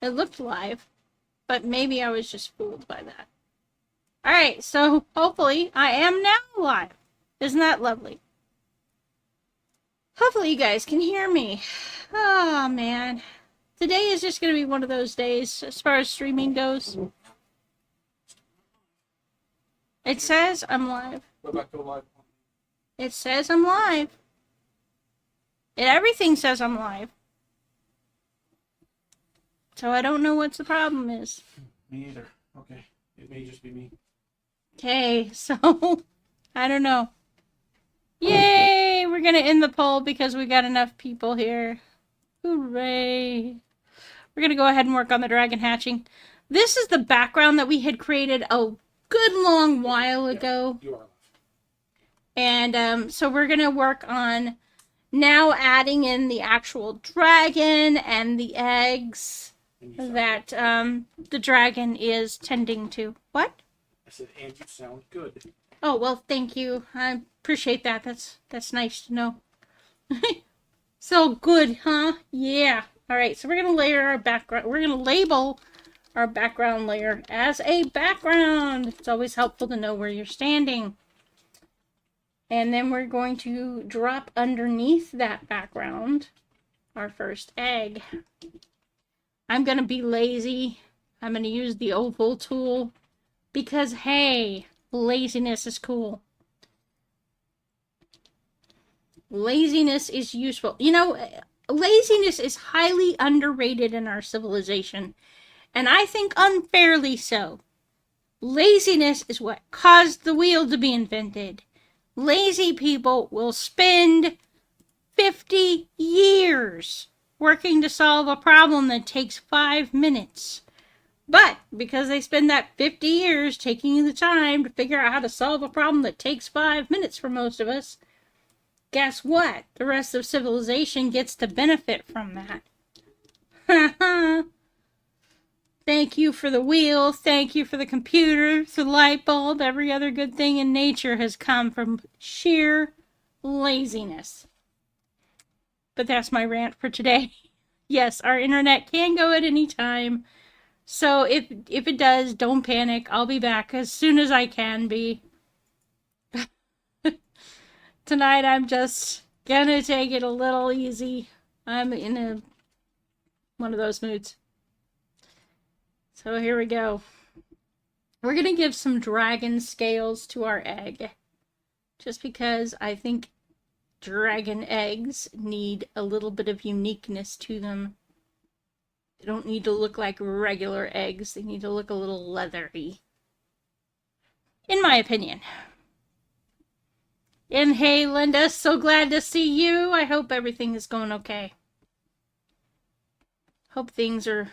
It looked live, but maybe I was just fooled by that. All right, so hopefully I am now live. Isn't that lovely? Hopefully you guys can hear me. Oh, man. Today is just going to be one of those days as far as streaming goes. It says I'm live. Go back to live. It says I'm live. Everything says I'm live. So I don't know what the problem is. Me either. Okay. It may just be me. Okay, so I don't know. Yay! We're going to end the poll because we got enough people here. Hooray! We're going to go ahead and work on the dragon hatching. This is the background that we had created a good long while ago. You are. And so we're going to work on now adding in the actual dragon and the eggs that the dragon is tending to. What? I said, and you sound good. Oh, well, thank you. I appreciate that. That's nice to know. So good, huh? Yeah. All right, so we're going to layer our background. We're going to label our background layer as a background. It's always helpful to know where you're standing. And then we're going to drop underneath that background our first egg. I'm going to be lazy. I'm going to use the oval tool because, hey, laziness is cool. Laziness is useful. You know, laziness is highly underrated in our civilization, and I think unfairly so. Laziness is what caused the wheel to be invented. Lazy people will spend 50 years working to solve a problem that takes 5 minutes. But because they spend that 50 years taking the time to figure out how to solve a problem that takes 5 minutes for most of us, guess what? The rest of civilization gets to benefit from that. Thank you for the wheel. Thank you for the computer, the light bulb. Every other good thing in nature has come from sheer laziness. But that's my rant for today. Yes, our internet can go at any time. So if it does, don't panic. I'll be back as soon as I can be. Tonight I'm just gonna take it a little easy. I'm in one of those moods. So here we go. We're gonna give some dragon scales to our egg. Just because I think dragon eggs need a little bit of uniqueness to them. They don't need to look like regular eggs. They need to look a little leathery. In my opinion. And hey, Linda, so glad to see you. I hope everything is going okay. Hope things are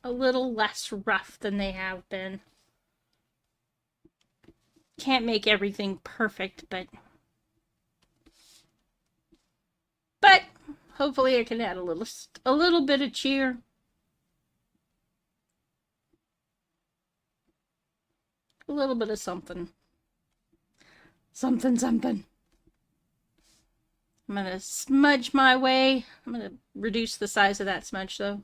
a little less rough than they have been. Can't make everything perfect, but hopefully I can add a little bit of cheer. A little bit of something. Something. I'm gonna smudge my way. I'm gonna reduce the size of that smudge though.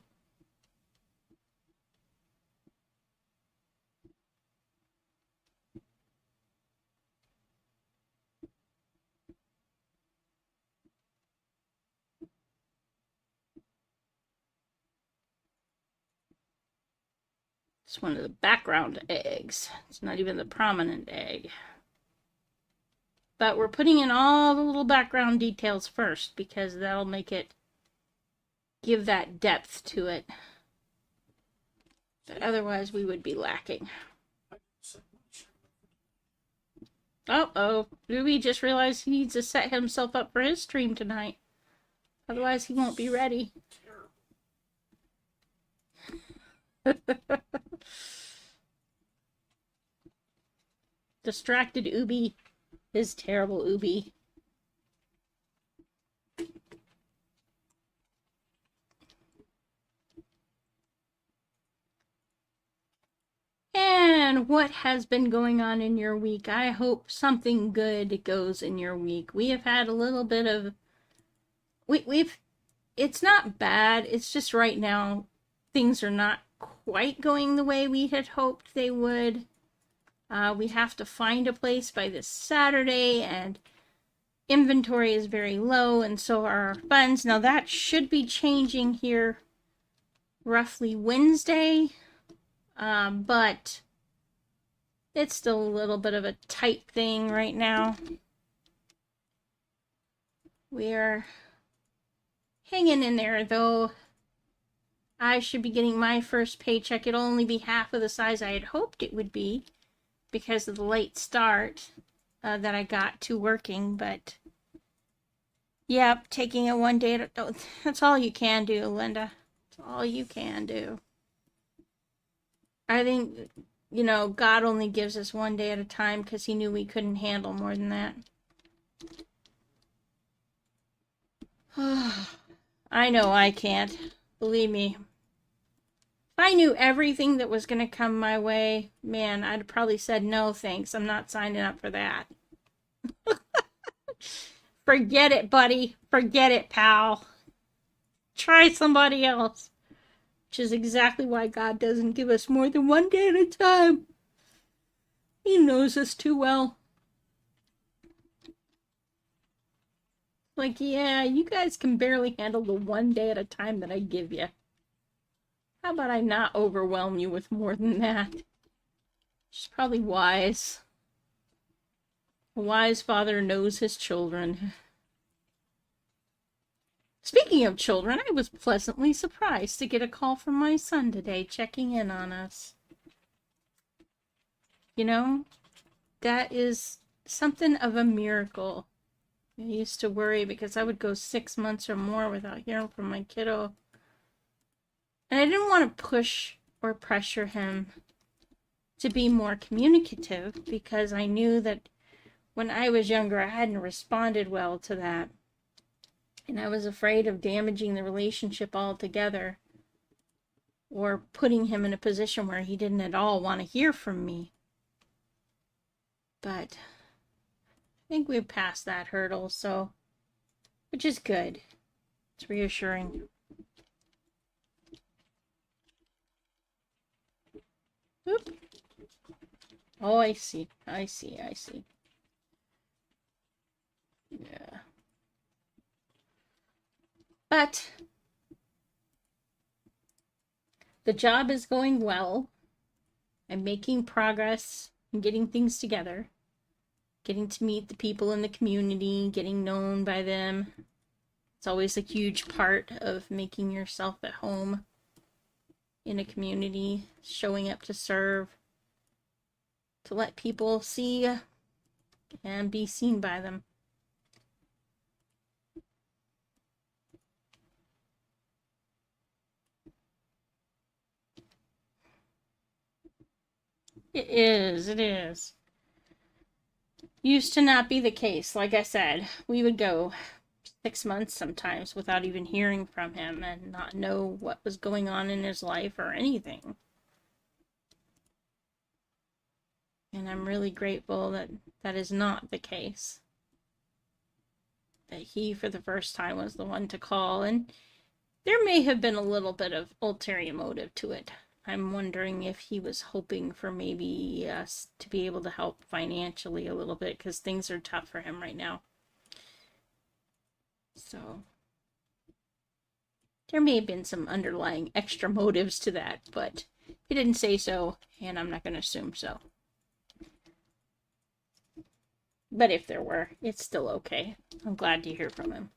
It's one of the background eggs. It's not even the prominent egg. But we're putting in all the little background details first because that'll make it give that depth to it. But otherwise we would be lacking. Uh-oh. Ruby just realized he needs to set himself up for his stream tonight. Otherwise he won't be ready. Distracted Ubi is terrible Ubi. And what has been going on in your week? I hope something good goes in your week. We have had a little bit of... It's not bad. It's just right now things are not quite going the way we had hoped they would. We have to find a place by this Saturday, and inventory is very low, and so are our funds. Now that should be changing here roughly Wednesday, but it's still a little bit of a tight thing right now. We're hanging in there, though. I should be getting my first paycheck. It'll only be half of the size I had hoped it would be because of the late start that I got to working, but yep, taking it one day at a, that's all you can do, Linda. That's all you can do. I think, you know, God only gives us one day at a time because he knew we couldn't handle more than that. I know I can't. Believe me. If I knew everything that was going to come my way, man, I'd probably said no thanks. I'm not signing up for that. Forget it, buddy. Forget it, pal. Try somebody else. Which is exactly why God doesn't give us more than one day at a time. He knows us too well. Like, yeah, you guys can barely handle the one day at a time that I give you. How about I not overwhelm you with more than that? She's probably wise. A wise father knows his children. Speaking of children, I was pleasantly surprised to get a call from my son today checking in on us. You know, that is something of a miracle. I used to worry because I would go 6 months or more without hearing from my kiddo. And I didn't want to push or pressure him to be more communicative because I knew that when I was younger, I hadn't responded well to that. And I was afraid of damaging the relationship altogether or putting him in a position where he didn't at all want to hear from me. But I think we've passed that hurdle, so, which is good. It's reassuring. Oop. Oh, I see. I see. Yeah. But the job is going well. I'm making progress and getting things together. Getting to meet the people in the community, getting known by them. It's always a huge part of making yourself at home in a community, showing up to serve, to let people see and be seen by them. It is. Used to not be the case. Like I said, we would go 6 months sometimes without even hearing from him and not know what was going on in his life or anything. And I'm really grateful that that is not the case. That he, for the first time, was the one to call. And there may have been a little bit of ulterior motive to it. I'm wondering if he was hoping for maybe us to be able to help financially a little bit because things are tough for him right now. So there may have been some underlying extra motives to that, but he didn't say so, and I'm not going to assume so. But if there were, it's still okay. I'm glad to hear from him.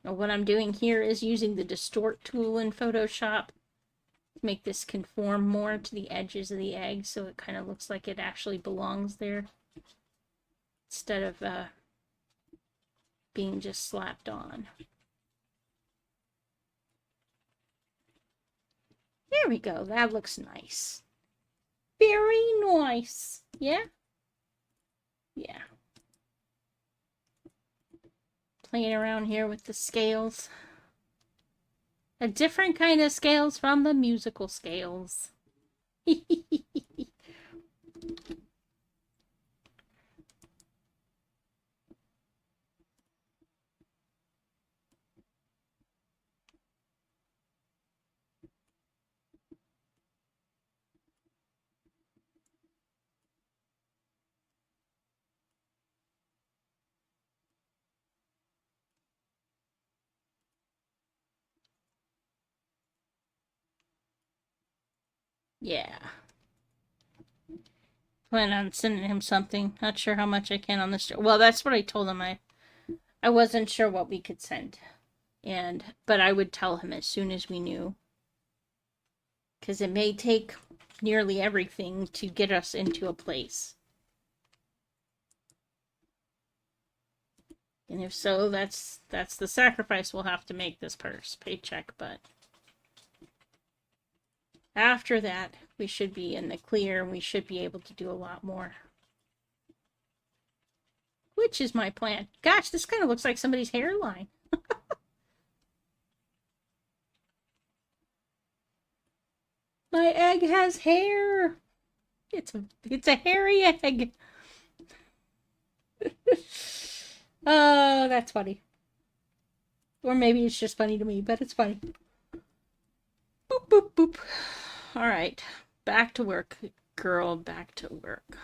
Now, what I'm doing here is using the distort tool in Photoshop to make this conform more to the edges of the egg so it kind of looks like it actually belongs there instead of being just slapped on. There we go. That looks nice. Very nice. Yeah? Yeah. Playing around here with the scales. A different kind of scales from the musical scales. Yeah. Plan on sending him something. Not sure how much I can on this. Well, that's what I told him. I wasn't sure what we could send, but I would tell him as soon as we knew, because it may take nearly everything to get us into a place. And if so, that's the sacrifice we'll have to make this paycheck. But after that, we should be in the clear and we should be able to do a lot more. Which is my plan. Gosh, this kind of looks like somebody's hairline. My egg has hair. It's a hairy egg. Oh, that's funny. Or maybe it's just funny to me, but it's funny. Boop, boop, boop. All right. Back to work, girl. Back to work.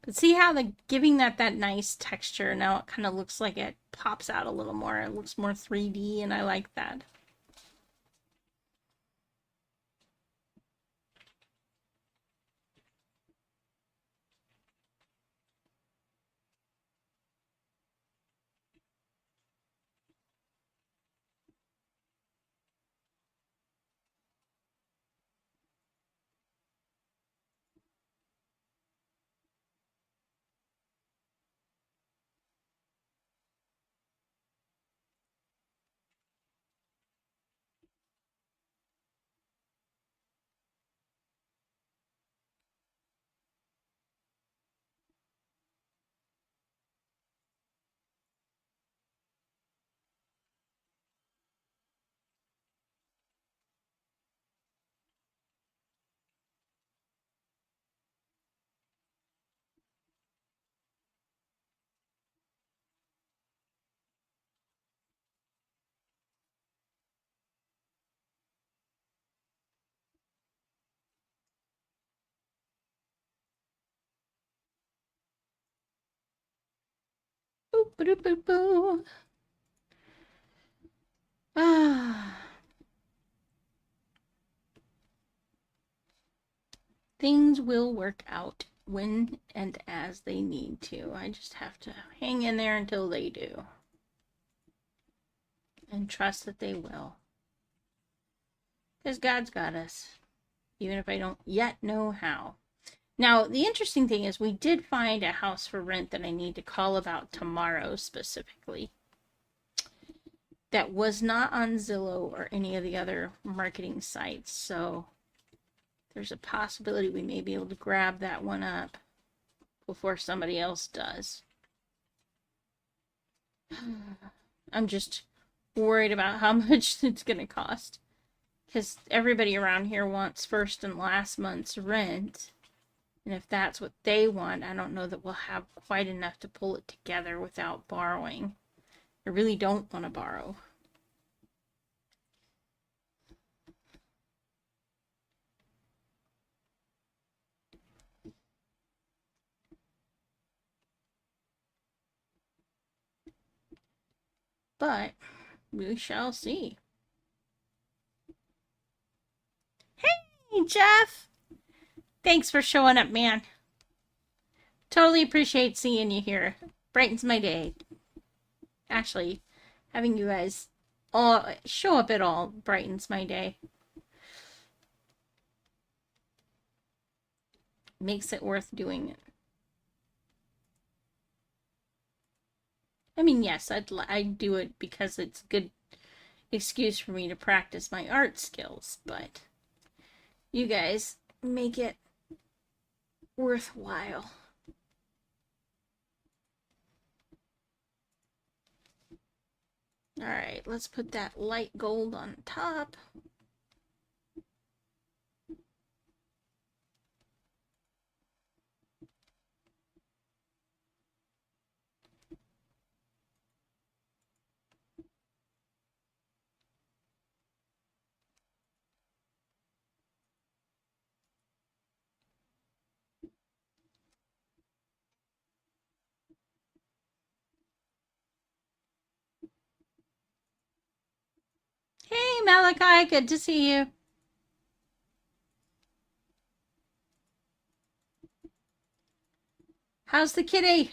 But see how giving that nice texture, now it kind of looks like it pops out a little more. It looks more 3D, and I like that. Boop, boop, boop, boop. Ah. Things will work out when and as they need to. I just have to hang in there until they do. And trust that they will. Because God's got us. Even if I don't yet know how. Now, the interesting thing is we did find a house for rent that I need to call about tomorrow specifically. That was not on Zillow or any of the other marketing sites. So there's a possibility we may be able to grab that one up before somebody else does. I'm just worried about how much it's going to cost. Because everybody around here wants first and last month's rent. And if that's what they want, I don't know that we'll have quite enough to pull it together without borrowing. I really don't want to borrow. But we shall see. Hey, Jeff! Thanks for showing up, man. Totally appreciate seeing you here. Brightens my day. Actually, having you guys all show up at all brightens my day. Makes it worth doing it. I mean, yes, I'd do it because it's a good excuse for me to practice my art skills, but you guys make it worthwhile. All right, let's put that light gold on top. Hey, Malachi, good to see you. How's the kitty?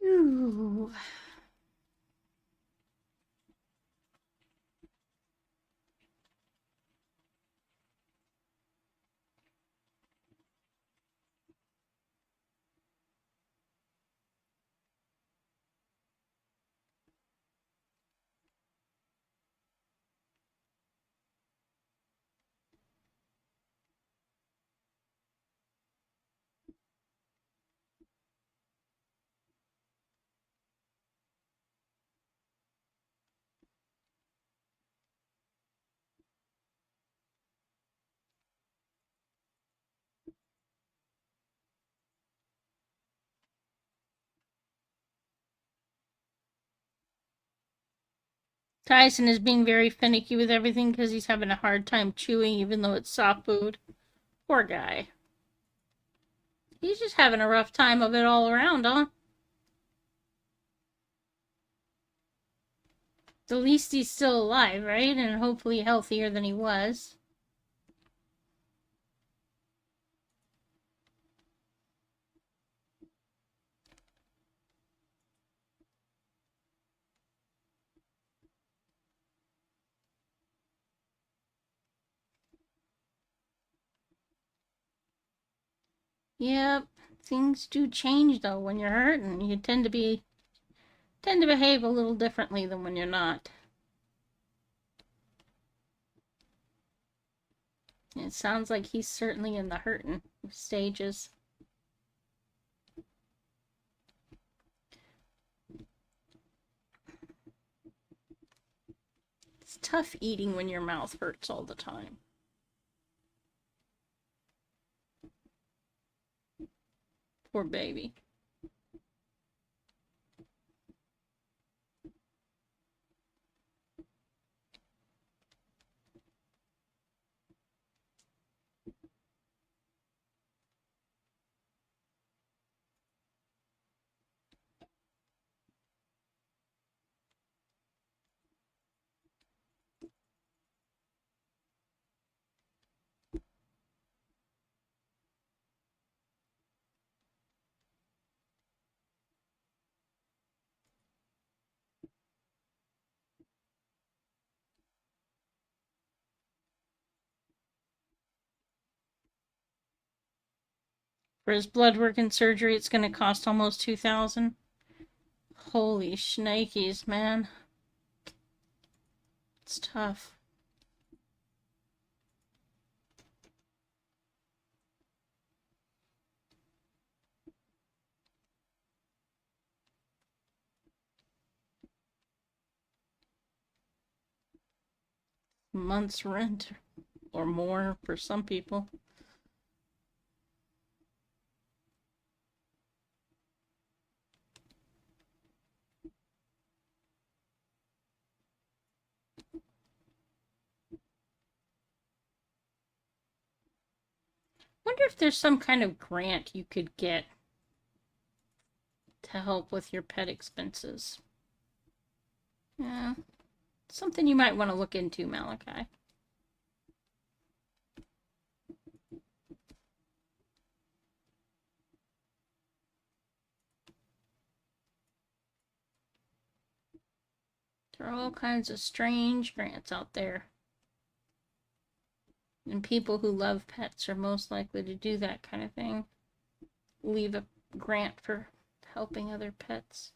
Ooh. Tyson is being very finicky with everything because he's having a hard time chewing even though it's soft food. Poor guy. He's just having a rough time of it all around, huh? At least he's still alive, right? And hopefully healthier than he was. Yep. Things do change though when you're hurting. You tend to behave a little differently than when you're not. It sounds like he's certainly in the hurting stages. It's tough eating when your mouth hurts all the time. Poor baby. For his blood work and surgery, it's going to cost almost $2,000. Holy shnikes, man. It's tough. Month's rent or more for some people. Wonder if there's some kind of grant you could get to help with your pet expenses. Yeah, something you might want to look into, Malachi. There are all kinds of strange grants out there. And people who love pets are most likely to do that kind of thing. Leave a grant for helping other pets.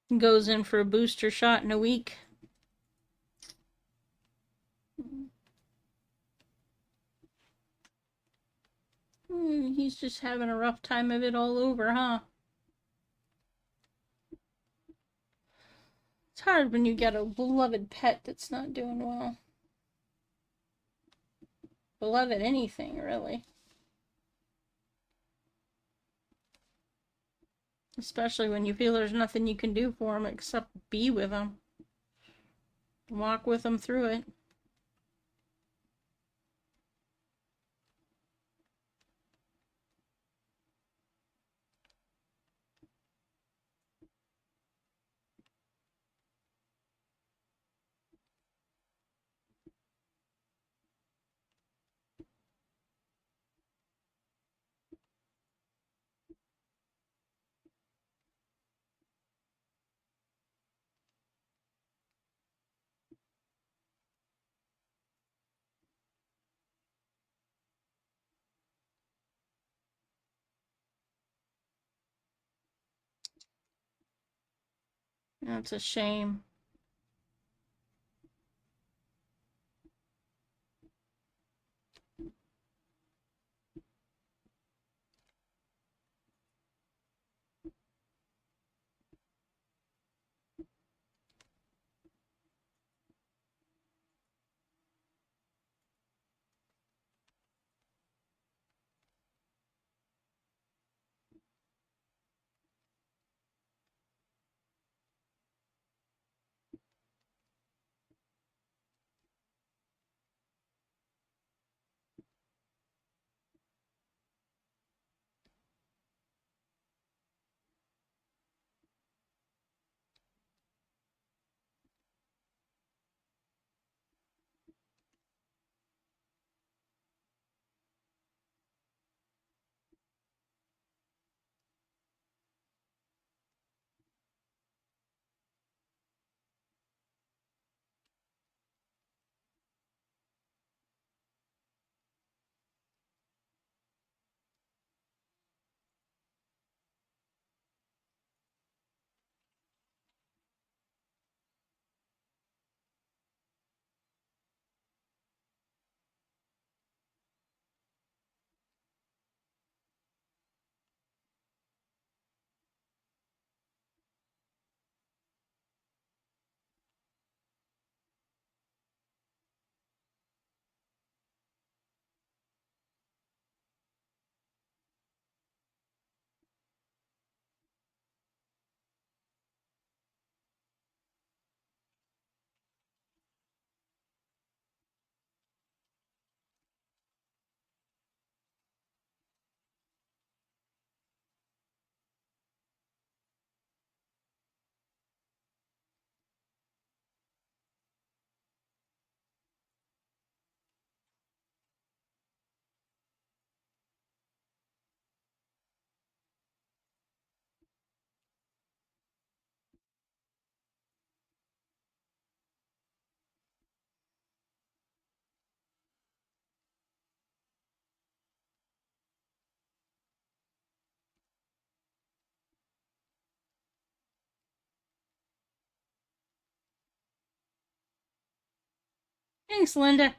Goes in for a booster shot in a week. He's just having a rough time of it all over, huh? It's hard when you get a beloved pet that's not doing well. Beloved anything, really. Especially when you feel there's nothing you can do for them except be with them. Walk with them through it. That's a shame. Thanks, Linda.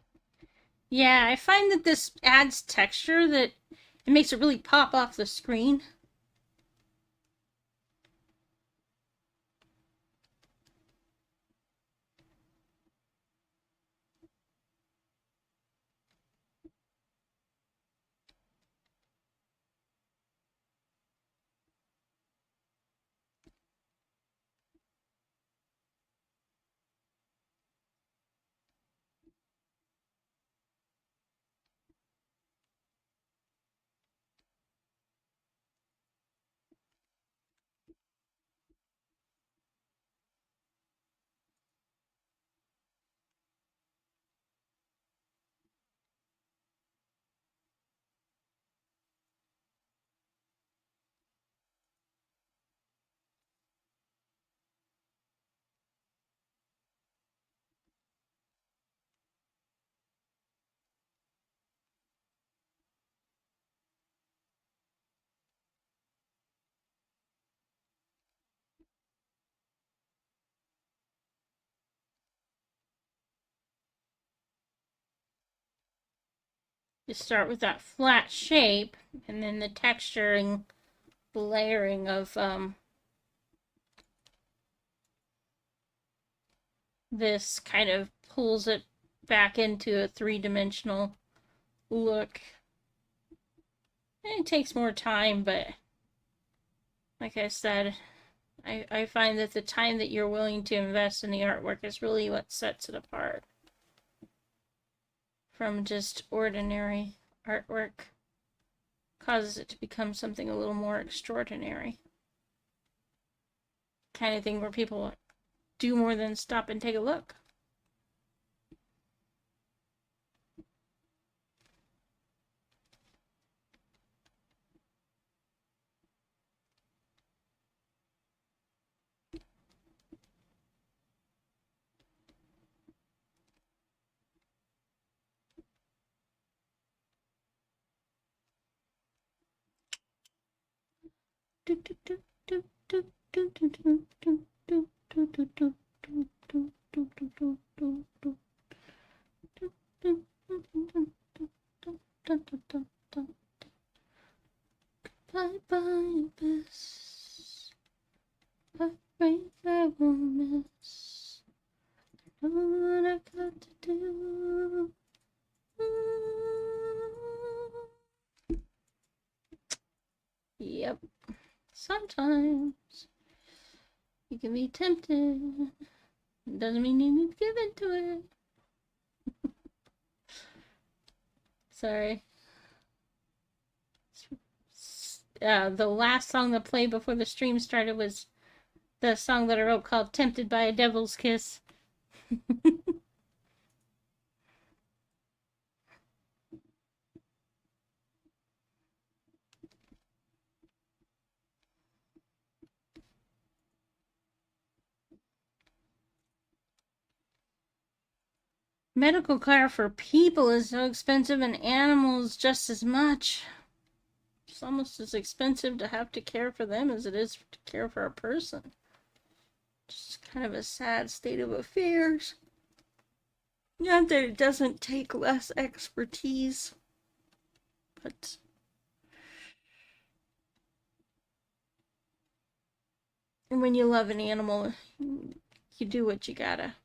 Yeah, I find that this adds texture that it makes it really pop off the screen. You start with that flat shape, and then the texturing, the layering of this kind of pulls it back into a three-dimensional look. And it takes more time, but like I said, I find that the time that you're willing to invest in the artwork is really what sets it apart from just ordinary artwork. Causes it to become something a little more extraordinary. Kind of thing where people do more than stop and take a look. Bye bye, abyss. Afraid I will miss. Know what I got to do. Yep. Sometimes you can be tempted. It doesn't mean you need to give into it. Sorry. The last song that played before the stream started was the song that I wrote called Tempted by a Devil's Kiss. Medical care for people is so expensive, and animals just as much. It's almost as expensive to have to care for them as it is to care for a person. Just kind of a sad state of affairs. Not that it doesn't take less expertise, but when you love an animal, you do what you gotta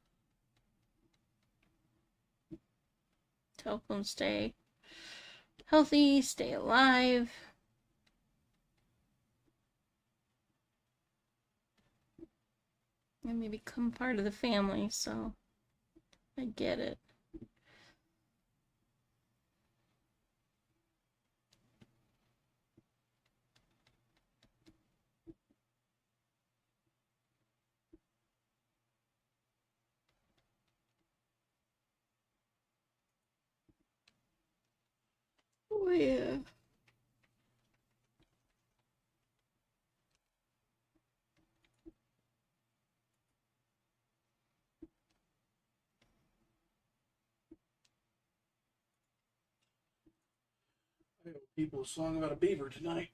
to help them stay healthy, stay alive. And maybe become part of the family, so I get it. Oh, yeah. I owe people a song about a beaver tonight.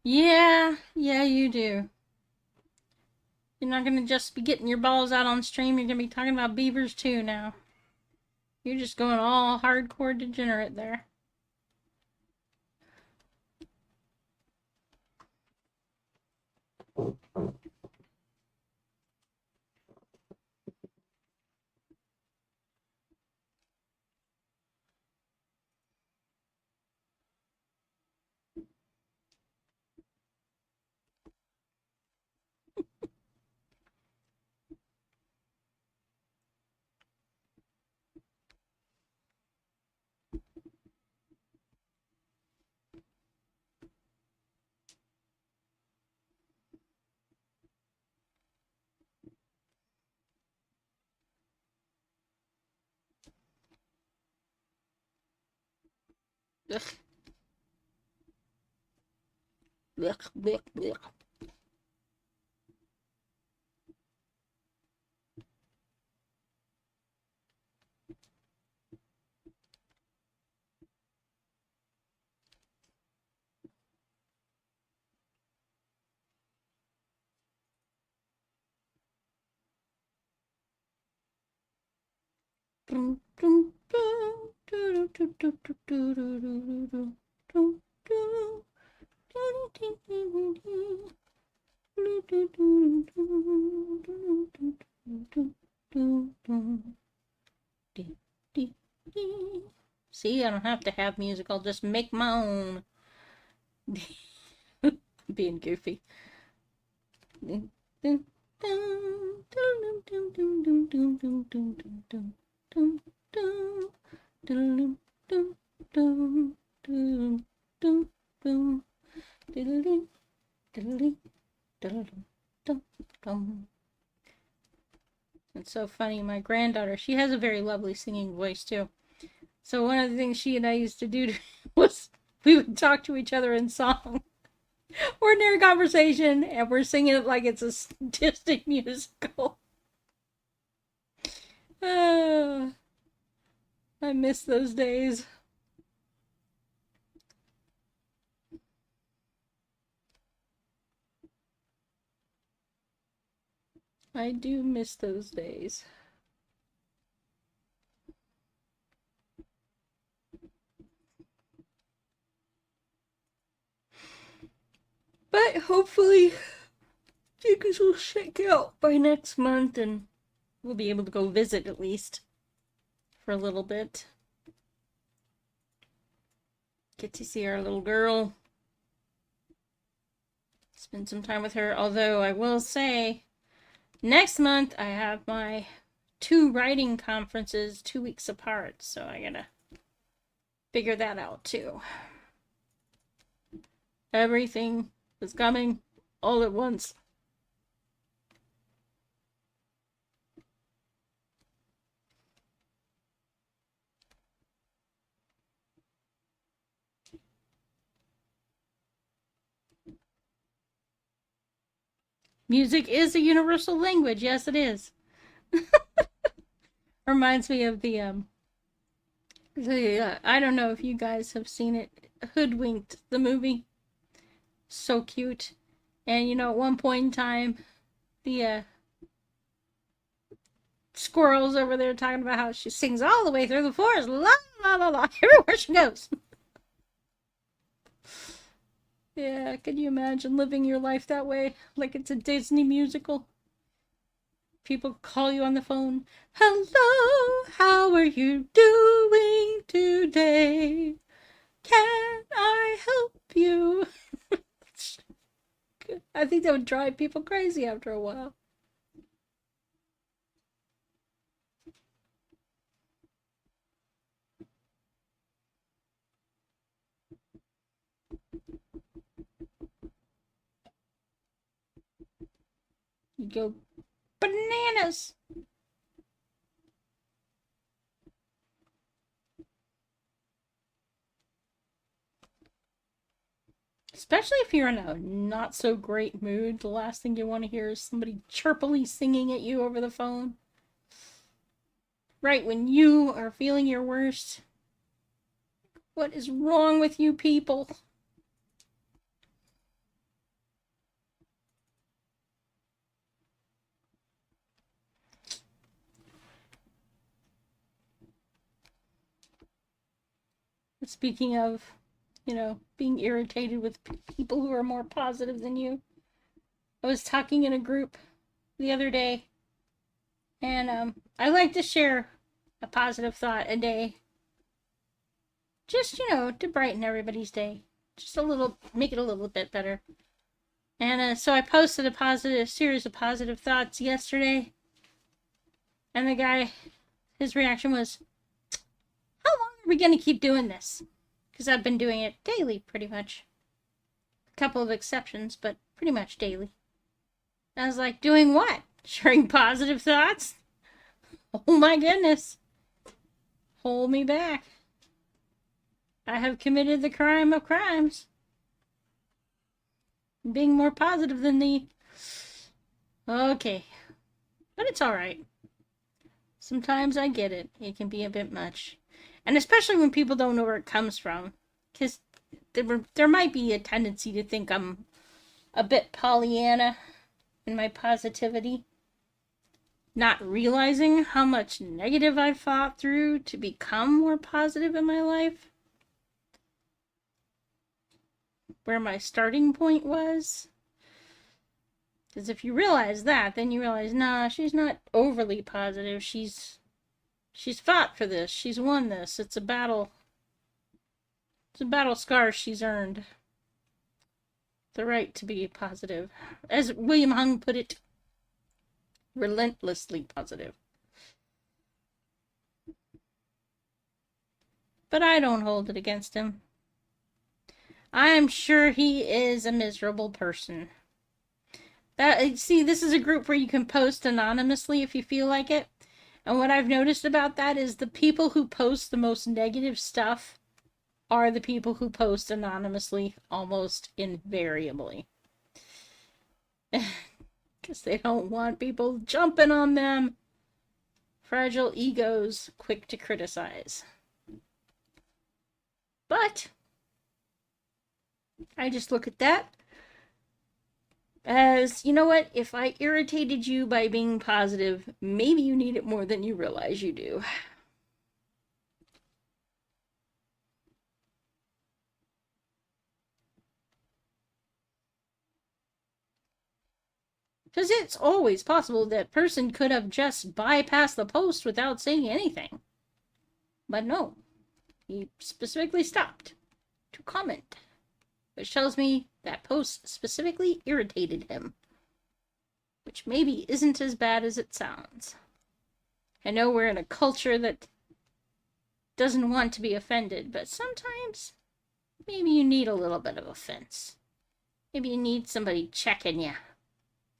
Yeah, you do. You're not gonna just be getting your balls out on stream, you're gonna be talking about beavers too now. You're just going all hardcore degenerate there. Ugh. Blech, blech, blech. Boom, boom, boom. See, I don't have to have music. I'll just make my own. Being goofy. It's so funny. My granddaughter, she has a very lovely singing voice too. So one of the things she and I used to do was we would talk to each other in song, ordinary conversation, and we're singing it like it's a Disney musical. I miss those days. I do miss those days. But hopefully things will shake out by next month and we'll be able to go visit at least for a little bit. Get to see our little girl. Spend some time with her. Although I will say, next month I have my 2 writing conferences 2 weeks apart. So I gotta figure that out too. Everything is coming all at once. Music is a universal language. Yes, it is. Reminds me of the I don't know if you guys have seen it, Hoodwinked, the movie. So cute. And you know, at one point in time, the squirrel's over there talking about how she sings all the way through the forest, la la la la, everywhere she goes. Yeah, can you imagine living your life that way? Like it's a Disney musical? People call you on the phone. Hello, how are you doing today? Can I help you? I think that would drive people crazy after a while. You go bananas. Especially if you're in a not so great mood, the last thing you want to hear is somebody chirpily singing at you over the phone. Right when you are feeling your worst. What is wrong with you people? Speaking of, you know, being irritated with people who are more positive than you, I was talking in a group the other day, and I like to share a positive thought a day. Just, you know, to brighten everybody's day. Just a little, make it a little bit better. And so I posted a series of positive thoughts yesterday. And the guy, his reaction was, how long are we going to keep doing this? Because I've been doing it daily, pretty much. A couple of exceptions, but pretty much daily. I was like, doing what? Sharing positive thoughts? Oh my goodness. Hold me back. I have committed the crime of crimes. Being more positive than the... Okay. But it's alright. Sometimes I get it. It can be a bit much. And especially when people don't know where it comes from. Because there might be a tendency to think I'm a bit Pollyanna in my positivity. not realizing how much negative I've fought through to become more positive in my life. Where my starting point was. Because if you realize that, then you realize, nah, she's not overly positive. She's fought for this. She's won this. It's a battle. It's a battle scar she's earned. The right to be positive. As William Hung put it, relentlessly positive. But I don't hold it against him. I'm sure he is a miserable person. See, this is a group where you can post anonymously if you feel like it. And what I've noticed about that is the people who post the most negative stuff are the people who post anonymously almost invariably. Because they don't want people jumping on them. Fragile egos, quick to criticize. But I just look at that as, you know what, if I irritated you by being positive, maybe you need it more than you realize you do. Because it's always possible that person could have just bypassed the post without saying anything. But no, he specifically stopped to comment, which tells me that post specifically irritated him, which maybe isn't as bad as it sounds. I know we're in a culture that doesn't want to be offended, but sometimes maybe you need a little bit of offense. Maybe you need somebody checking you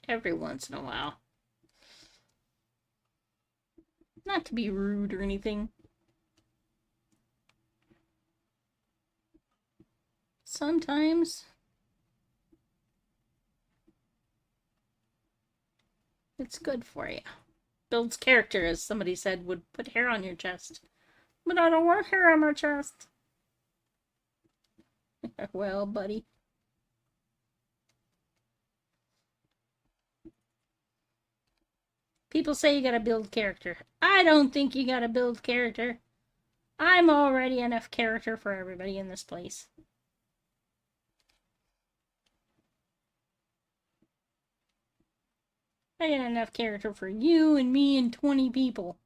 every once in a while. Not to be rude or anything. Sometimes it's good for you. Builds character, as somebody said, would put hair on your chest. But I don't want hair on my chest. Well, buddy. People say you gotta build character. I don't think you gotta build character. I'm already enough character for everybody in this place. I got enough character for you and me and 20 people.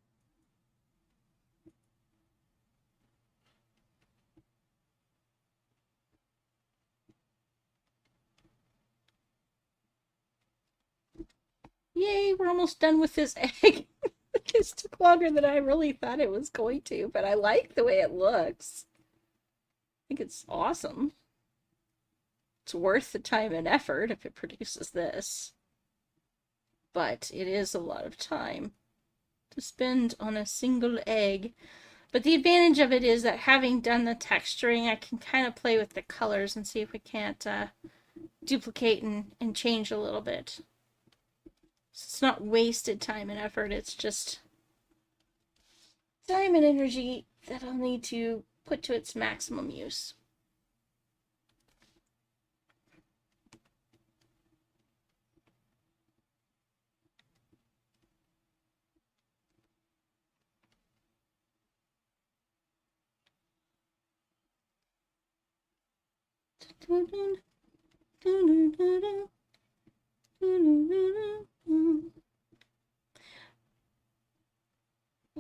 Yay, we're almost done with this egg. It took longer than I really thought it was going to, but I like the way it looks. I think it's awesome. It's worth the time and effort if it produces this. But it is a lot of time to spend on a single egg. But the advantage of it is that having done the texturing, I can kind of play with the colors and see if we can't duplicate and change a little bit. So it's not wasted time and effort, it's just time and energy that I'll need to put to its maximum use.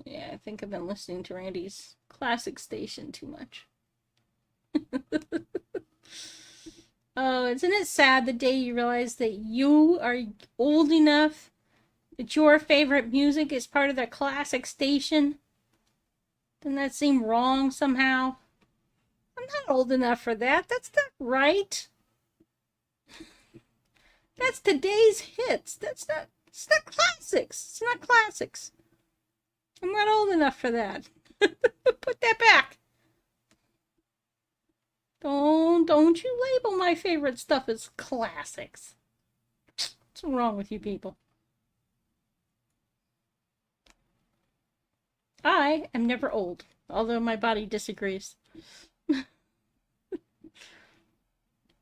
Yeah, I think I've been listening to Randy's classic station too much. Oh, isn't it sad the day you realize that you are old enough that your favorite music is part of the classic station? Doesn't that seem wrong somehow? I'm not old enough for that. That's not right. That's today's hits. It's not classics. It's not classics. I'm not old enough for that. Put that back. Don't you label my favorite stuff as classics. What's wrong with you people? I am never old, although my body disagrees.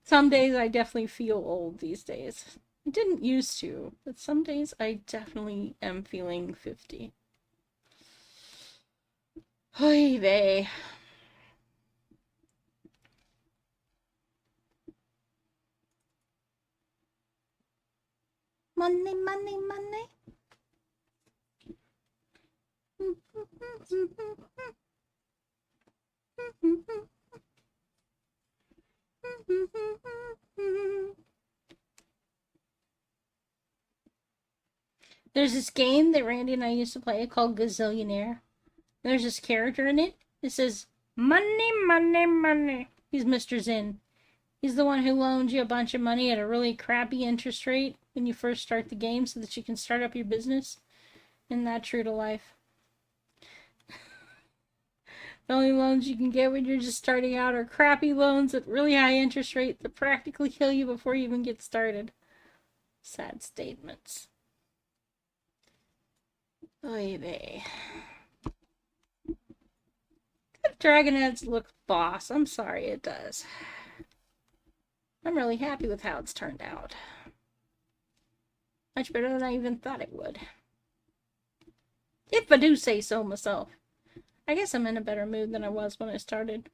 Some days I definitely feel old these days. I didn't used to, but some days I definitely am feeling 50. Oy vey. Money, money, money. There's this game that Randy and I used to play called Gazillionaire. There's this character in it. It says, money, money, money. He's Mr. Zinn. He's the one who loans you a bunch of money at a really crappy interest rate when you first start the game so that you can start up your business. Isn't that true to life? The only loans you can get when you're just starting out are crappy loans at really high interest rates that practically kill you before you even get started. Sad statements. Oy vey. Dragonheads look boss. I'm sorry, it does. I'm really happy with how it's turned out. Much better than I even thought it would. If I do say so myself. I guess I'm in a better mood than I was when I started.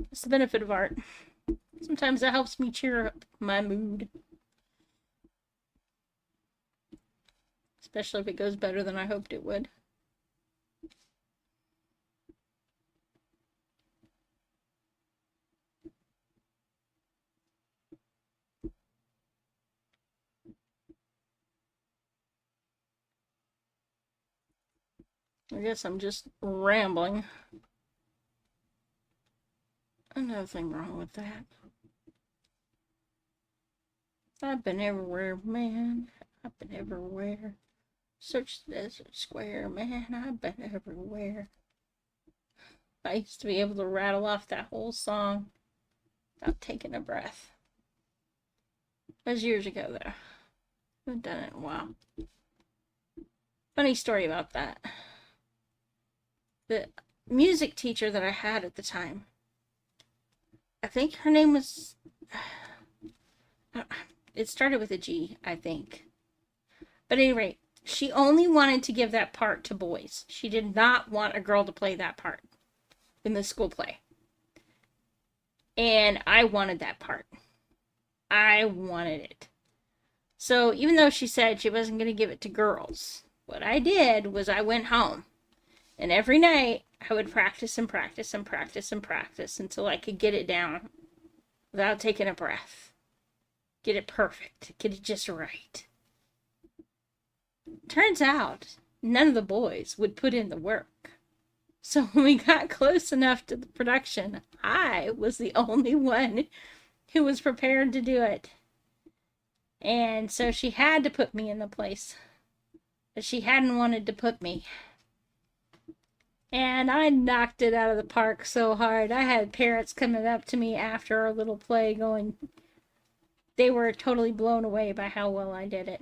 It's the benefit of art. Sometimes it helps me cheer up my mood. Especially if it goes better than I hoped it would. I guess I'm just rambling. Nothing wrong with that. I've been everywhere, man. I've been everywhere. Search the desert square, man. I've been everywhere. I used to be able to rattle off that whole song without taking a breath. That was years ago, though. I haven't done it in a while. Funny story about that. The music teacher that I had at the time, I think her name was... It started with a G, I think. But at any rate, she only wanted to give that part to boys. She did not want a girl to play that part in the school play. And I wanted that part. I wanted it. So even though she said she wasn't going to give it to girls, what I did was I went home. And every night I would practice and practice and practice and practice until I could get it down without taking a breath. Get it perfect. Get it just right. Turns out none of the boys would put in the work. So when we got close enough to the production, I was the only one who was prepared to do it. And so she had to put me in the place. But she hadn't wanted to put me. And I knocked it out of the park so hard. I had parents coming up to me after our little play going, they were totally blown away by how well I did it.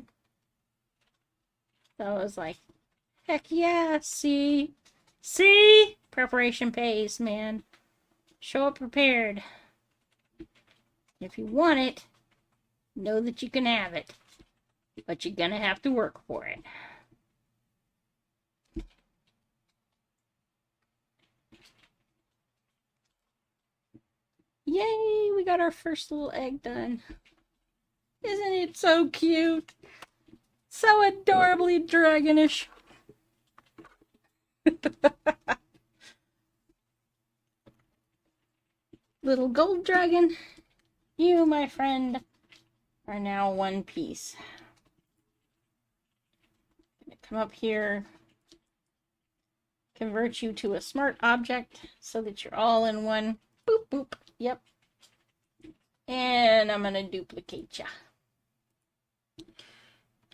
So I was like, heck yeah, see? See? Preparation pays, man. Show up prepared. If you want it, know that you can have it. But you're gonna have to work for it. Yay, we got our first little egg done. Isn't it so cute? So adorably dragonish. Little gold dragon, you, my friend, are now one piece. I'm gonna come up here, convert you to a smart object so that you're all in one. Boop, boop. Yep. And I'm gonna duplicate ya.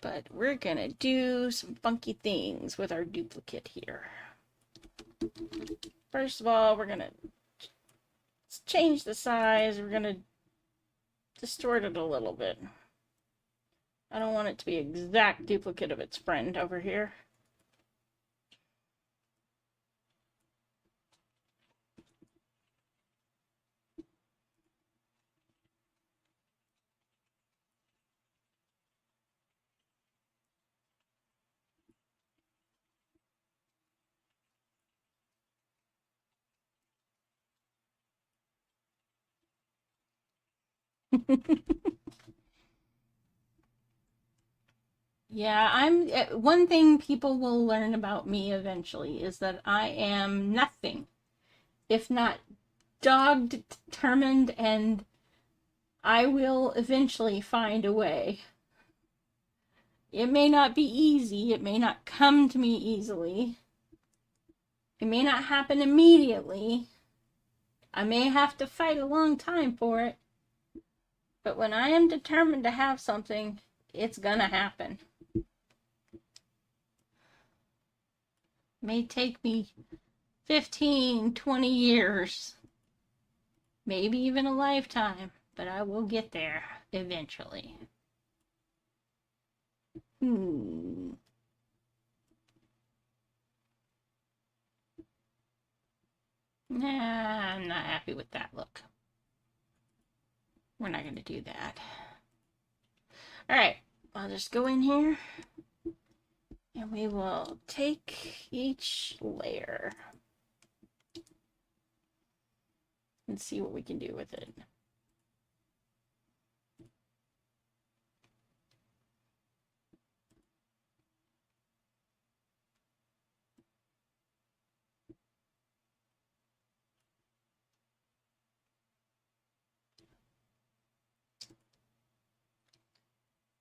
But we're gonna do some funky things with our duplicate here. First of all, we're gonna change the size. We're gonna distort it a little bit. I don't want it to be an exact duplicate of its friend over here. Yeah, I'm one thing people will learn about me eventually is that I am nothing if not dogged, determined, and I will eventually find a way. It may not be easy, it may not come to me easily, it may not happen immediately. I may have to fight a long time for it, but when I am determined to have something, it's gonna happen. It may take me 15, 20 years, maybe even a lifetime, but I will get there eventually. Hmm. Nah, I'm not happy with that look. We're not going to do that. Alright, I'll just go in here and we will take each layer and see what we can do with it.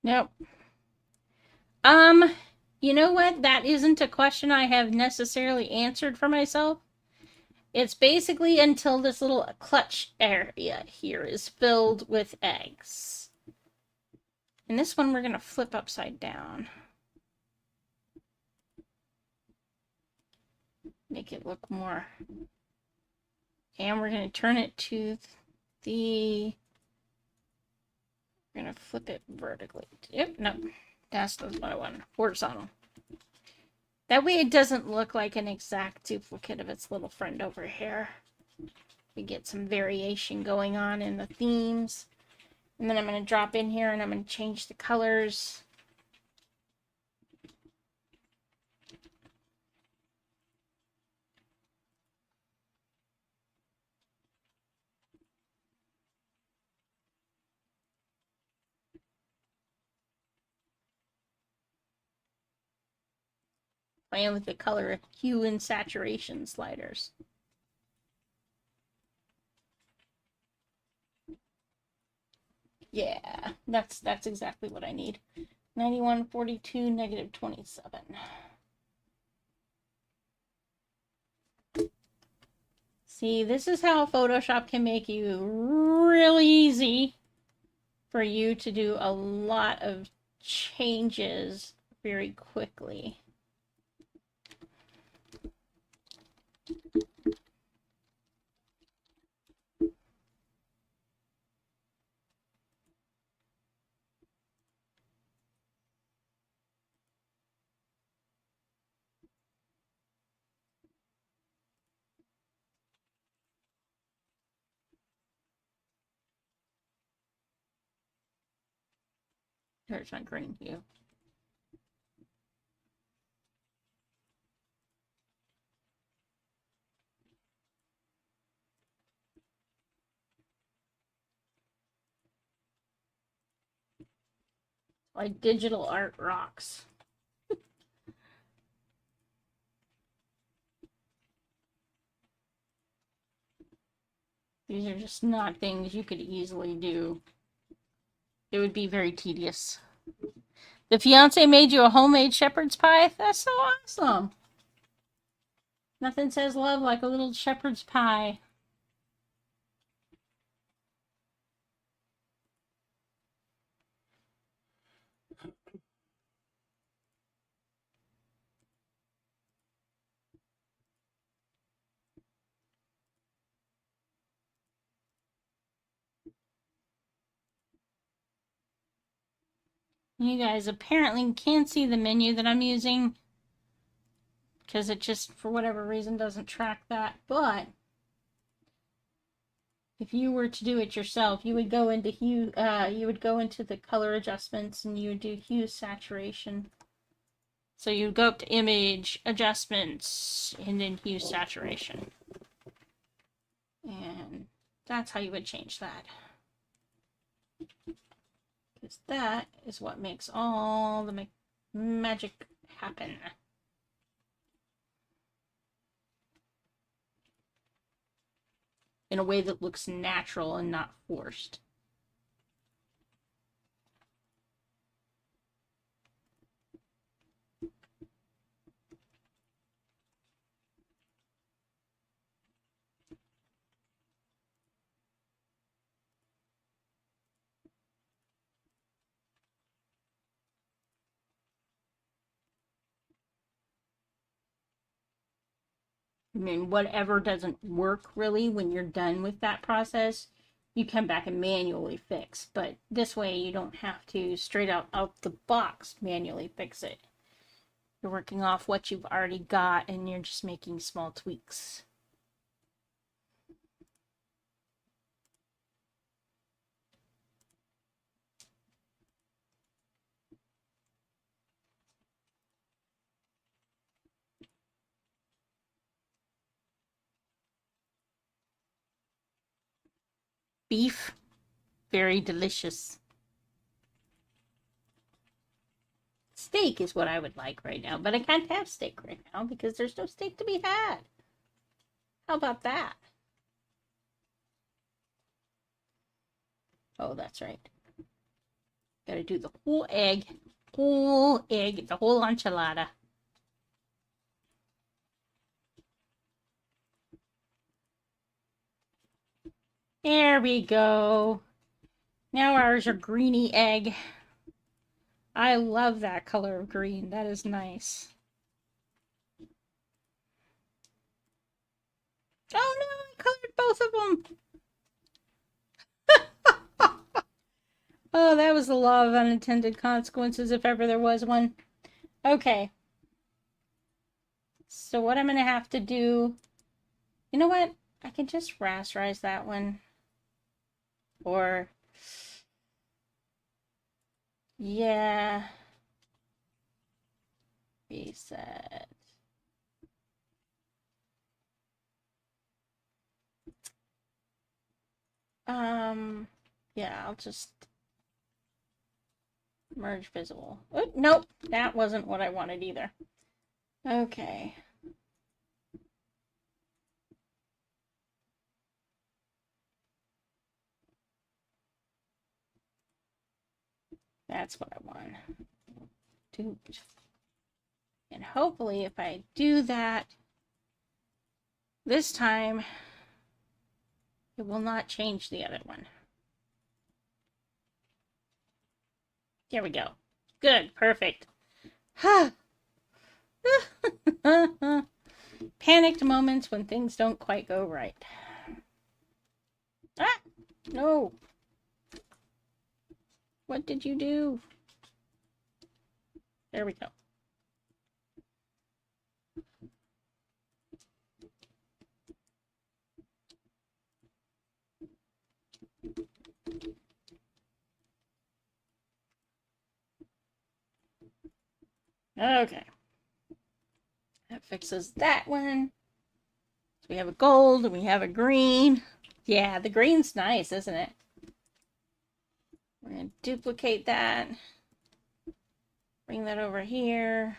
Nope. You know what? That isn't a question I have necessarily answered for myself. It's basically until this little clutch area here is filled with eggs. And this one we're going to flip upside down. Make it look more. And we're going to turn it to the... We're going to flip it vertically. Yep, no. That's what I want. Horizontal. That way it doesn't look like an exact duplicate of its little friend over here. We get some variation going on in the themes. And then I'm going to drop in here and I'm going to change the colors. Playing with the color hue and saturation sliders. Yeah, that's exactly what I need. 91, 42, negative 27. See, this is how Photoshop can make you really easy for you to do a lot of changes very quickly. There's my green hue. Like digital art rocks. These are just not things you could easily do. It would be very tedious. The fiance made you a homemade shepherd's pie? That's so awesome. Nothing says love like a little shepherd's pie. You guys apparently can't see the menu that I'm using because it just, for whatever reason, doesn't track that. But if you were to do it yourself, you would go into hue. You would go into the color adjustments and you would do hue saturation. So you'd go up to image adjustments and then hue saturation, and that's how you would change that. Because that is what makes all the magic happen. In a way that looks natural and not forced. I mean, whatever doesn't work really when you're done with that process, you come back and manually fix. But this way you don't have to straight out the box manually fix it. You're working off what you've already got and you're just making small tweaks. Beef, very delicious. Steak is what I would like right now, but I can't have steak right now because there's no steak to be had. How about that? Oh, that's right. Gotta do the whole egg, the whole enchilada. There we go. Now ours are greeny egg. I love that color of green. That is nice. Oh no, I colored both of them. Oh, that was the law of unintended consequences if ever there was one. Okay. So what I'm going to have to do... You know what? I can just rasterize that one. Or... Yeah. Reset. Yeah, I'll just merge visible. Oh, nope, that wasn't what I wanted either. Okay. That's what I want. And hopefully if I do that this time, it will not change the other one. There we go. Good, perfect. Panicked moments when things don't quite go right. Ah, no. What did you do? There we go. Okay. That fixes that one. So we have a gold and we have a green. Yeah, the green's nice, isn't it? We're going to duplicate that. Bring that over here.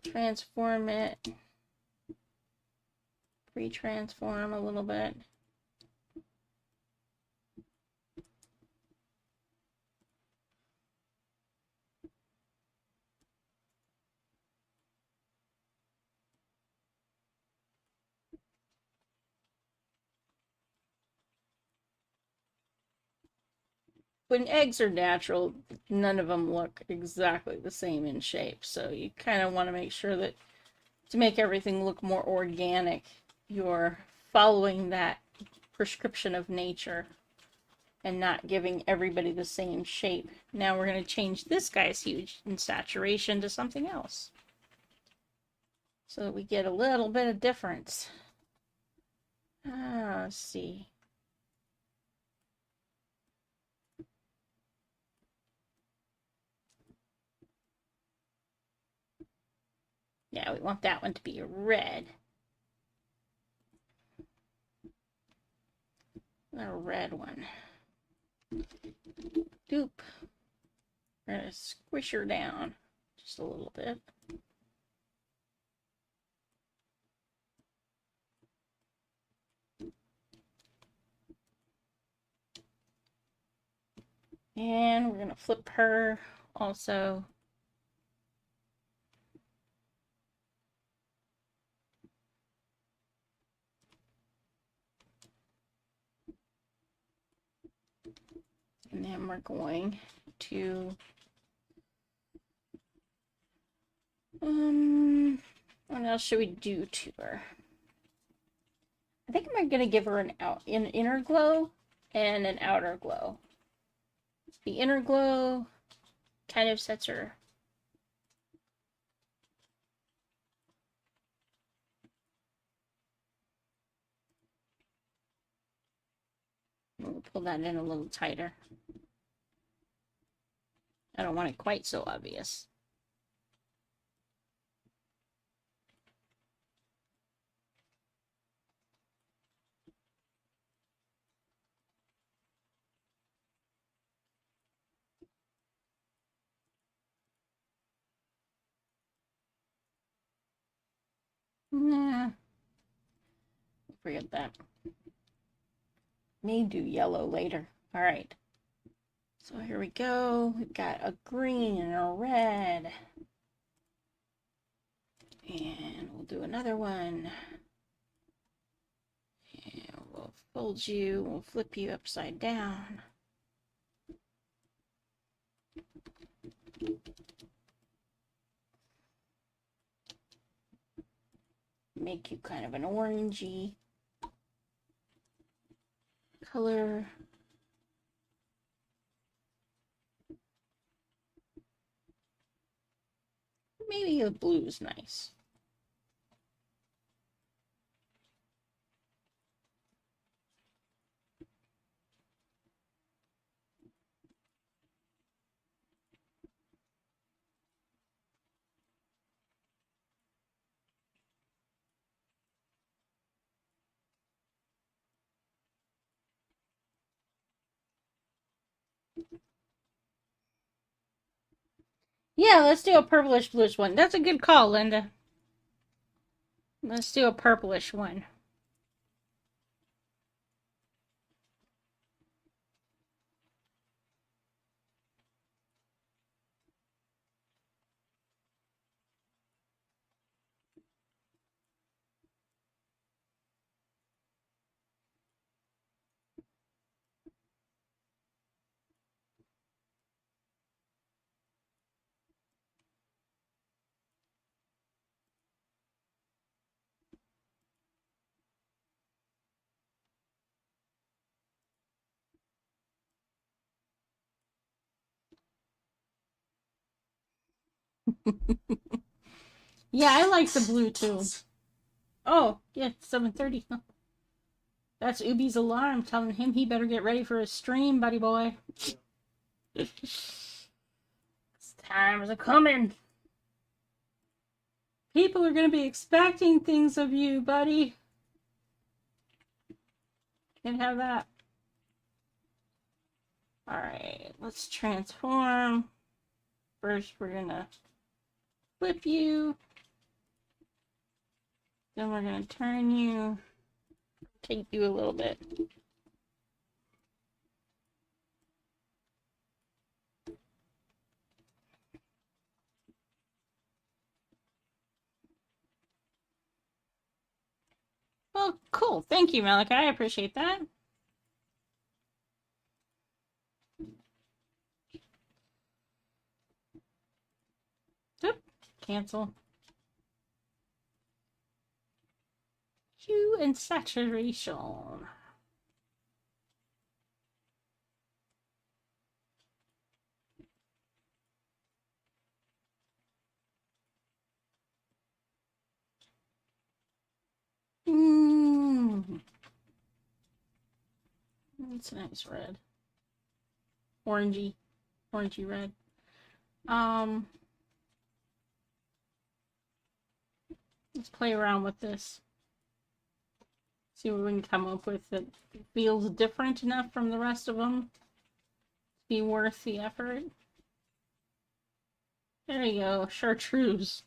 Transform it. Pre-transform a little bit. When eggs are natural, none of them look exactly the same in shape. So you kind of want to make sure that to make everything look more organic, you're following that prescription of nature and not giving everybody the same shape. Now we're going to change this guy's hue and saturation to something else so that we get a little bit of difference. Let's see. Yeah, we want that one to be red. A red one. Doop. We're gonna squish her down just a little bit. And we're gonna flip her also. And then we're going to what else should we do to her? I think I'm gonna give her an inner glow and an outer glow. The inner glow kind of sets her. We'll pull that in a little tighter. I don't want it quite so obvious. Nah, forget that. May do yellow later. All right. So here we go. We've got a green and a red. And we'll do another one. And we'll fold you. We'll flip you upside down. Make you kind of an orangey color. Maybe a blue's nice. Yeah, let's do a purplish bluish one. That's a good call, Linda. Let's do a purplish one. Yeah, I like the blue too. Oh, yeah, 7:30. That's Ubi's alarm telling him he better get ready for his stream, buddy boy. Time's a coming. People are going to be expecting things of you, buddy. Can't have that. Alright, let's transform. First, we're going to flip you. Then we're going to turn you. Take you a little bit. Well, cool. Thank you, Malachi. I appreciate that. Oop, cancel. Hue and saturation. That's a nice red. Orangey red. Let's play around with this. See what we can come up with that feels different enough from the rest of them to be worth the effort. There you go, chartreuse.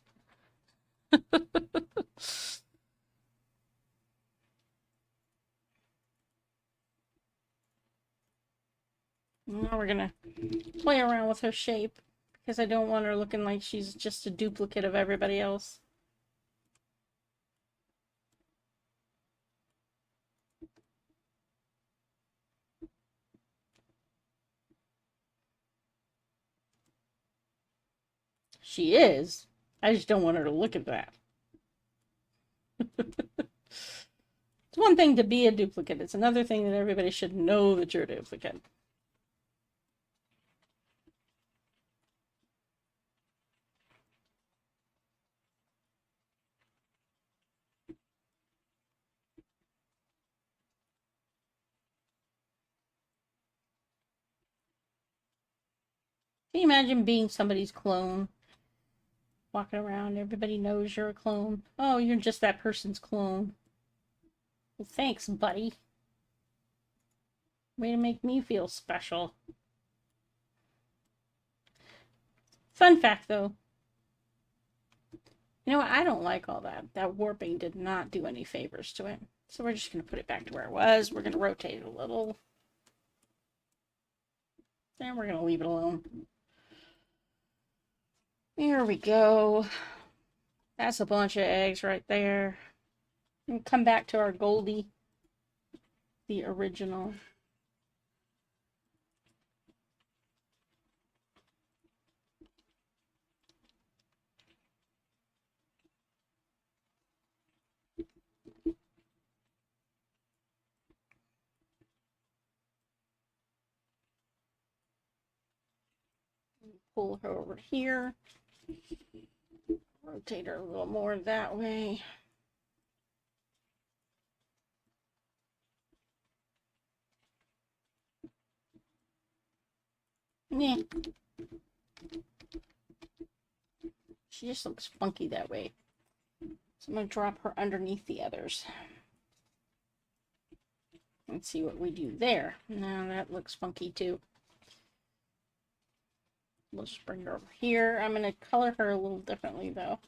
Now we're gonna play around with her shape because I don't want her looking like she's just a duplicate of everybody else. She is. I just don't want her to look at that. It's one thing to be a duplicate. It's another thing that everybody should know that you're a duplicate. Can you imagine being somebody's clone? Walking around, everybody knows you're a clone. Oh, you're just that person's clone. Well, thanks, buddy. Way to make me feel special. Fun fact, though. You know what? I don't like all that. That warping did not do any favors to it. So we're just going to put it back to where it was. We're going to rotate it a little. And we're going to leave it alone. There we go. That's a bunch of eggs right there. And come back to our Goldie, the original. Pull her over here. Rotate her a little more that way. Yeah. She just looks funky that way. So I'm going to drop her underneath the others. Let's see what we do there. Now that looks funky too. Let's bring her over here. I'm going to color her a little differently though.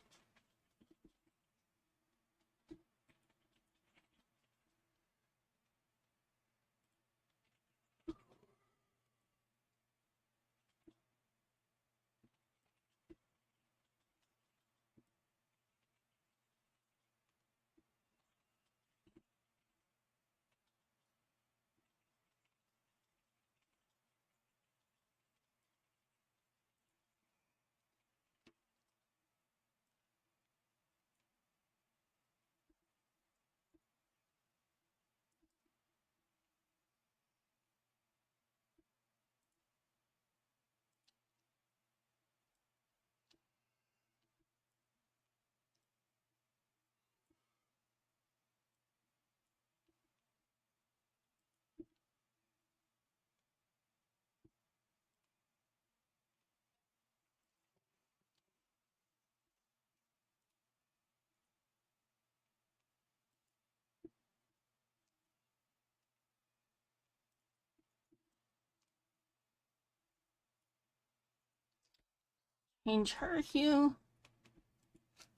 Change her hue.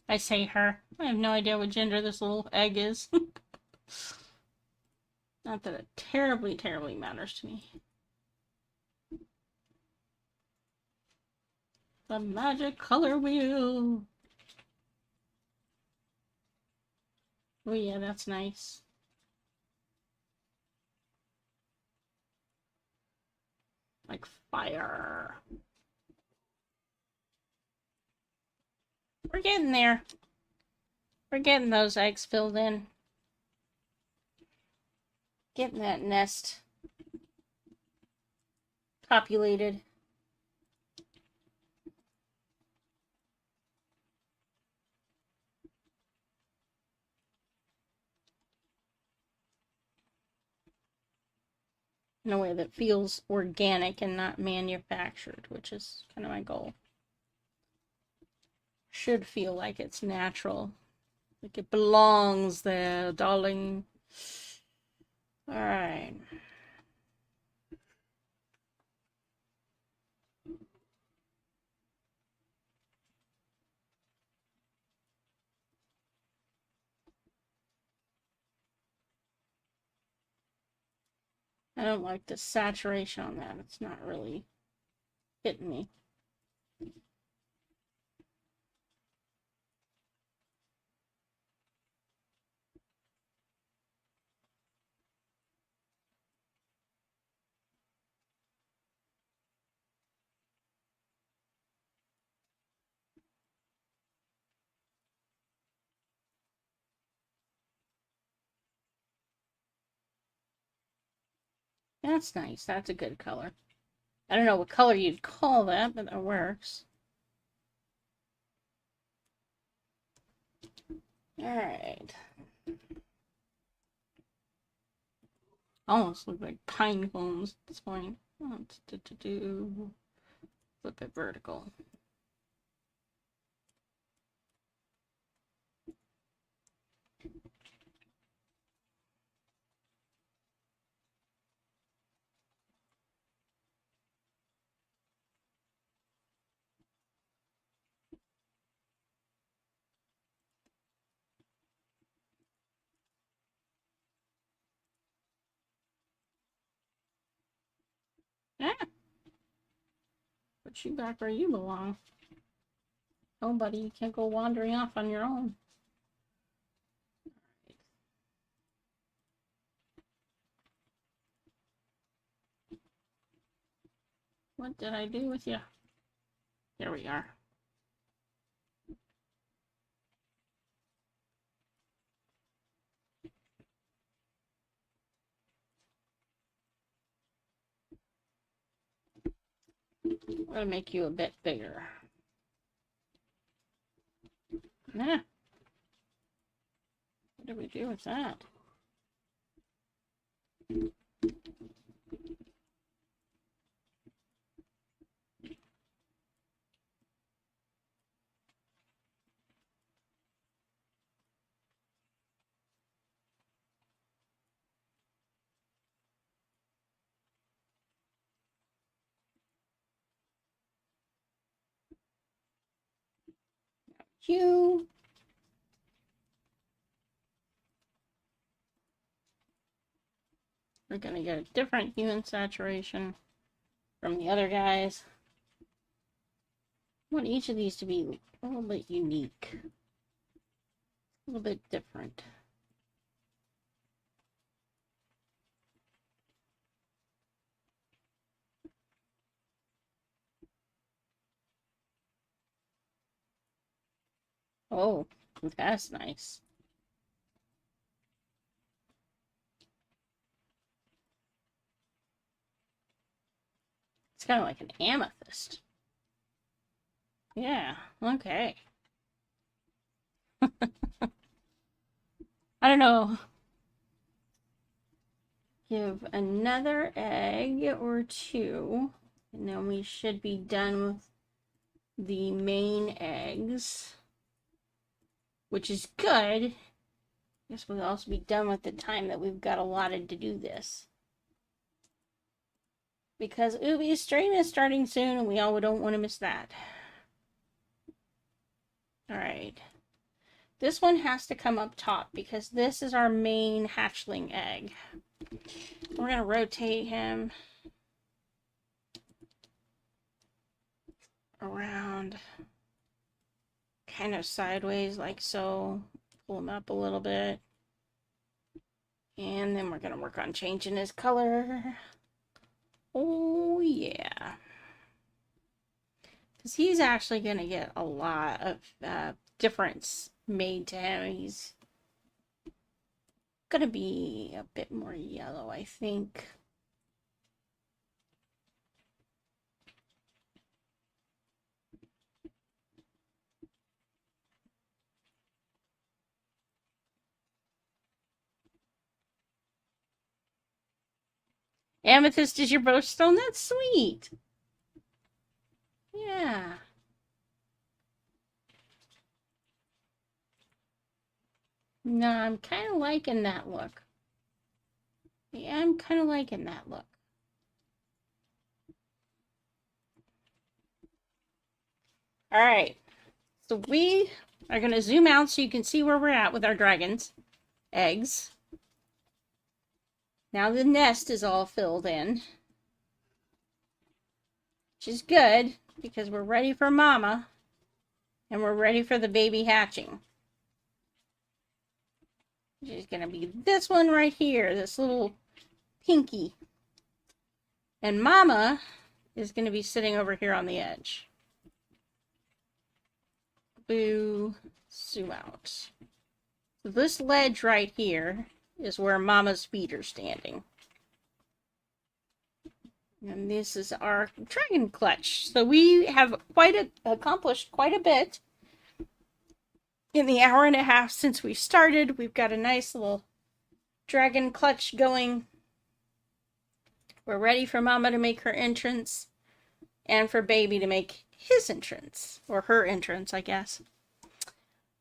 I say her. I have no idea what gender this little egg is. Not that it terribly, terribly matters to me. The magic color wheel. Oh yeah, that's nice. Like fire. We're getting there. We're getting those eggs filled in. Getting that nest populated. In a way that feels organic and not manufactured, which is kind of my goal. Should feel like it's natural. Like it belongs there, darling. All right. I don't like the saturation on that. It's not really hitting me. That's nice. That's a good color. I don't know what color you'd call that, but that works. Alright. Almost look like pine cones at this point. Flip it vertical. Yeah. Put you back where you belong. Oh, buddy, you can't go wandering off on your own. What did I do with you? Here we are. I'm gonna make you a bit bigger. Nah. What did we do with that? You. We're gonna get a different hue and saturation from the other guys. I want each of these to be a little bit unique. A little bit different. Oh, that's nice. It's kind of like an amethyst. Yeah, okay. I don't know. Give another egg or two, and then we should be done with the main eggs, which is good. I guess we'll also be done with the time that we've got allotted to do this. Because Ubi's stream is starting soon, and we all don't want to miss that. Alright. This one has to come up top, because this is our main hatchling egg. We're going to rotate him around kind of sideways like so. Pull him up a little bit. And then we're going to work on changing his color. Oh, yeah. Because he's actually going to get a lot of difference made to him. He's going to be a bit more yellow, I think. Amethyst is your birthstone? That's sweet. Yeah. No, I'm kind of liking that look. Yeah, I'm kind of liking that look. All right. So we are going to zoom out so you can see where we're at with our dragons' eggs. Now the nest is all filled in, which is good because we're ready for mama and we're ready for the baby hatching. Which is going to be this one right here, this little pinky. And mama is going to be sitting over here on the edge. Boo, zoom out. So this ledge right here is where mama's feet are standing. And this is our dragon clutch. So we have accomplished quite a bit in the hour and a half since we started. We've got a nice little dragon clutch going. We're ready for mama to make her entrance and for baby to make his entrance, or her entrance, I guess.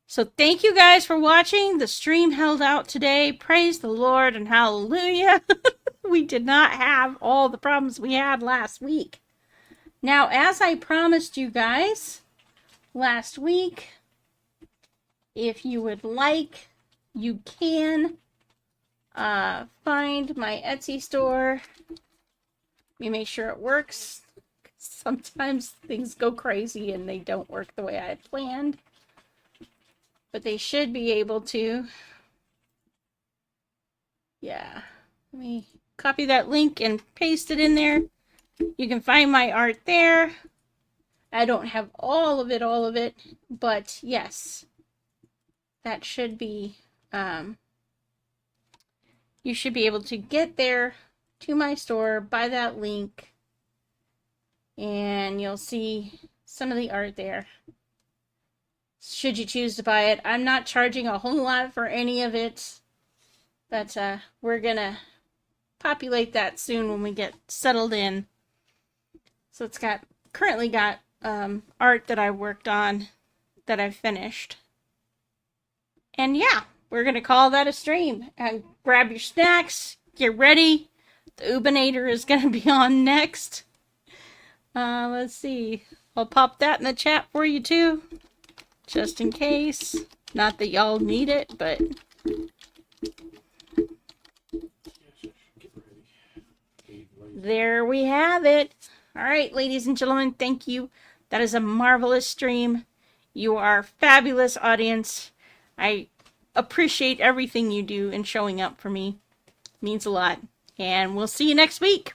So thank you guys for watching. The stream held out today. Praise the Lord and hallelujah. We did not have all the problems we had last week. Now, as I promised you guys last week, if you would like, you can find my Etsy store. Let me make sure it works. Sometimes things go crazy and they don't work the way I had planned. But they should be able to. Yeah. Let me copy that link and paste it in there. You can find my art there. I don't have all of it, but yes. That should be, you should be able to get there to my store, buy that link, and you'll see some of the art there. Should you choose to buy it. I'm not charging a whole lot for any of it, but we're gonna populate that soon when we get settled in. So it's currently got art that I worked on that I've finished. And yeah, we're gonna call that a stream. And grab your snacks, get ready. The Ubinator is gonna be on next. Let's see. I'll pop that in the chat for you too. Just in case. Not that y'all need it, but there we have it. All right, ladies and gentlemen, thank you. That is a marvelous stream. You are a fabulous audience. I appreciate everything you do and showing up for me. It means a lot. And we'll see you next week.